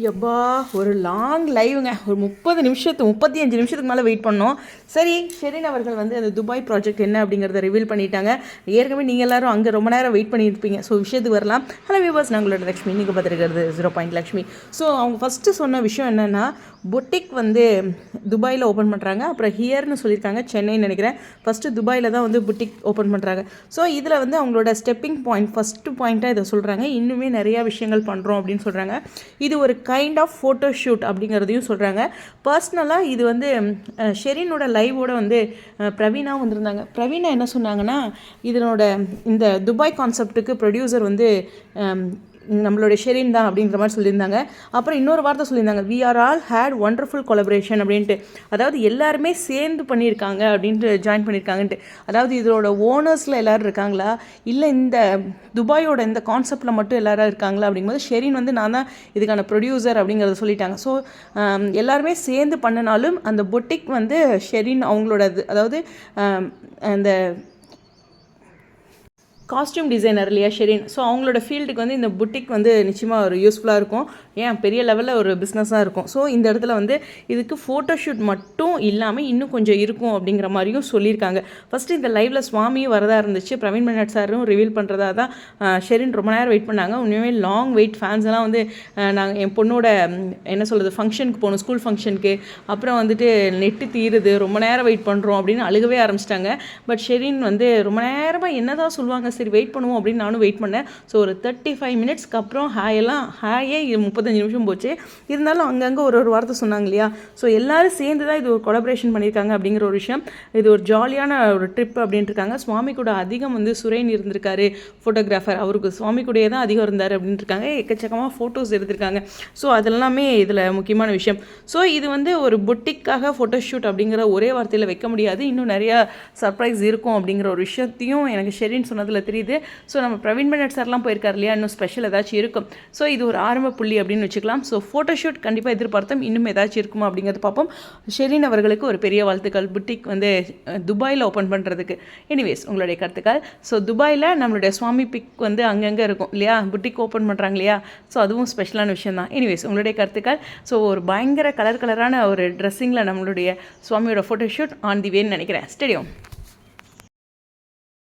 எப்பா ஒரு லாங் லைவுங்க. ஒரு 35 நிமிஷத்துக்கு மேலே வெயிட் பண்ணோம். ஷெரின் அவர்கள் வந்து அந்த துபாய் ப்ராஜெக்ட் என்ன அப்படிங்கிறத ரிவீல் பண்ணிட்டாங்க. ஏற்கனவே நீங்கள் எல்லாரும் அங்கே ரொம்ப நேரம் வெயிட் பண்ணியிருப்பீங்க. ஸோ விஷயத்துக்கு வரலாம். ஹலோ வியூவர்ஸ், நாங்களோட லக்ஷ்மி, நீங்கள் பார்த்துருக்கிறது 0 லக்ஷ்மி. ஸோ அவங்க ஃபஸ்ட்டு சொன்ன விஷயம் என்னென்னா, பொட்டிக் வந்து துபாயில் ஓப்பன் பண்ணுறாங்க. அப்புறம் ஹியர்னு சொல்லியிருக்காங்க, சென்னைன்னு நினைக்கிறேன். ஃபஸ்ட்டு துபாயில் தான் வந்து பொட்டிக் ஓப்பன் பண்ணுறாங்க. ஸோ இதில் வந்து அவங்களோட ஸ்டெப்பிங் பாயிண்ட், ஃபஸ்ட்டு பாயிண்ட்டாக இதை சொல்கிறாங்க. இன்னுமே நிறையா விஷயங்கள் பண்ணுறோம் அப்படின்னு சொல்கிறாங்க. இது ஒரு கைண்ட் ஆஃப் ஃபோட்டோ ஷூட் அப்படிங்கிறதையும் சொல்கிறாங்க. பர்சனலாக இது வந்து ஷெரினோட லைவோட வந்து பிரவீனா வந்திருந்தாங்க. பிரவீனா என்ன சொன்னாங்கன்னா, இதனோட இந்த துபாய் கான்செப்ட்டுக்கு ப்ரொடியூசர் வந்து நம்மளோட ஷெரின் தான் அப்படிங்கிற மாதிரி சொல்லியிருந்தாங்க. அப்புறம் இன்னொரு வார்த்தை சொல்லியிருந்தாங்க, we are all had wonderful collaboration அப்படின்ட்டு. அதாவது எல்லாருமே சேர்ந்து பண்ணியிருக்காங்க அப்படின்ட்டு, ஜாயின் பண்ணியிருக்காங்கன்ட்டு. அதாவது இதோட ஓனர்ஸில் எல்லோரும் இருக்காங்களா, இல்லை இந்த துபாயோட இந்த கான்செப்டில் மட்டும் எல்லாரும் இருக்காங்களா அப்படிங்கும்போது ஷெரின் வந்து நான் தான் இதுக்கான ப்ரொடியூசர் அப்படிங்கிறத சொல்லிட்டாங்க. ஸோ எல்லாருமே சேர்ந்து பண்ணினாலும் அந்த பொட்டிக் வந்து ஷெரின் அவங்களோடது. அதாவது அந்த காஸ்டியூம் டிசைனர் இல்லையா ஷெரின். ஸோ அவங்களோட ஃபீல்டுக்கு வந்து இந்த புட்டிக் வந்து நிச்சயமாக ஒரு யூஸ்ஃபுல்லாக இருக்கும். ஏன் பெரிய லெவலில் ஒரு பிஸ்னஸாக இருக்கும். ஸோ இந்த இடத்துல வந்து இதுக்கு ஃபோட்டோஷூட் மட்டும் இல்லாமல் இன்னும் கொஞ்சம் இருக்கும் அப்படிங்கிற மாதிரியும் சொல்லியிருக்காங்க. ஃபஸ்ட்டு இந்த லைவில் சுவாமியும் வரதா இருந்துச்சு. பிரவீன் மன்னட் சாரும் ரிவீல் பண்ணுறதா தான் ஷெரின் ரொம்ப நேரம் வெயிட் பண்ணாங்க. உண்மையுமே லாங் வெயிட். ஃபேன்ஸ் எல்லாம் வந்து நாங்கள் என் பொண்ணோட என்ன சொல்கிறது ஃபங்க்ஷனுக்கு போகணும், ஸ்கூல் ஃபங்க்ஷனுக்கு, அப்புறம் வந்துட்டு நெட்டு தீருது, ரொம்ப நேரம் வெயிட் பண்ணுறோம் அப்படின்னு அழுகவே ஆரம்பிச்சிட்டாங்க. பட் ஷெரின் வந்து ரொம்ப நேரமாக என்ன தான் சொல்லுவாங்க, சரி வெயிட் பண்ணுவோம் அப்படின்னு நானும் வெயிட் பண்ணேன். ஸோ ஒரு 35 மினிட்ஸ்க்கு அப்புறம் ஹாயே 35 நிமிஷம் போச்சு. இருந்தாலும் அங்கங்கே ஒரு வார்த்தை சொன்னாங்க இல்லையா. ஸோ எல்லோரும் சேர்ந்து தான் இது ஒரு கொலபரேஷன் பண்ணியிருக்காங்க அப்படிங்கிற ஒரு விஷயம். இது ஒரு ஜாலியான ஒரு ட்ரிப் அப்படின்ட்டு இருக்காங்க. சுவாமி கூட அதிகம் வந்து சுரேன் இருந்திருக்காரு, ஃபோட்டோகிராஃபர். அவருக்கு சுவாமி கூடயே தான் அதிகம் இருந்தார் அப்படின்ட்டு இருக்காங்க. எக்கச்சக்கமாக ஃபோட்டோஸ் எடுத்திருக்காங்க. ஸோ அதெல்லாமே இதில் முக்கியமான விஷயம். ஸோ இது வந்து ஒரு பொட்டிக்காக ஃபோட்டோஷூட் அப்படிங்கிற ஒரே வார்த்தையில் வைக்க முடியாது. இன்னும் நிறையா சர்ப்ரைஸ் இருக்கும் அப்படிங்கிற ஒரு விஷயத்தையும் எனக்கு ஷெரின் சொன்னதில் தெரியுது. ஸோ நம்ம பிரவீன் மன்னட் சார்லாம் போயிருக்கார் இல்லையா, இன்னும் ஸ்பெஷல் ஏதாச்சும் இருக்கும். ஸோ இது ஒரு ஆரம்ப புள்ளி அப்படின்னு வச்சுக்கலாம். ஸோ ஃபோட்டோஷூட் கண்டிப்பாக எதிர்பார்த்தோம். இன்னும் ஏதாச்சும் இருக்குமா அப்படிங்கிறது பார்ப்போம். ஷெரின் அவர்களுக்கு ஒரு பெரிய வாழ்த்துக்கள், புட்டிக் வந்து துபாயில் ஓப்பன் பண்ணுறதுக்கு. எனிவேஸ், உங்களுடைய கருத்துக்கள். ஸோ துபாயில் நம்மளுடைய சுவாமி பிக் வந்து அங்கங்கே இருக்கும் இல்லையா, புட்டிக் ஓப்பன் பண்ணுறாங்க இல்லையா. ஸோ அதுவும் ஸ்பெஷலான விஷயம் தான். எனிவேஸ், உங்களுடைய கருத்துக்கள். ஸோ ஒரு பயங்கர கலரான ஒரு ட்ரெஸ்ஸிங்கில் நம்மளுடைய சுவாமியோட ஃபோட்டோஷூட் ஆன் தி வேன்னு நினைக்கிறேன். ஸ்டேடியம்.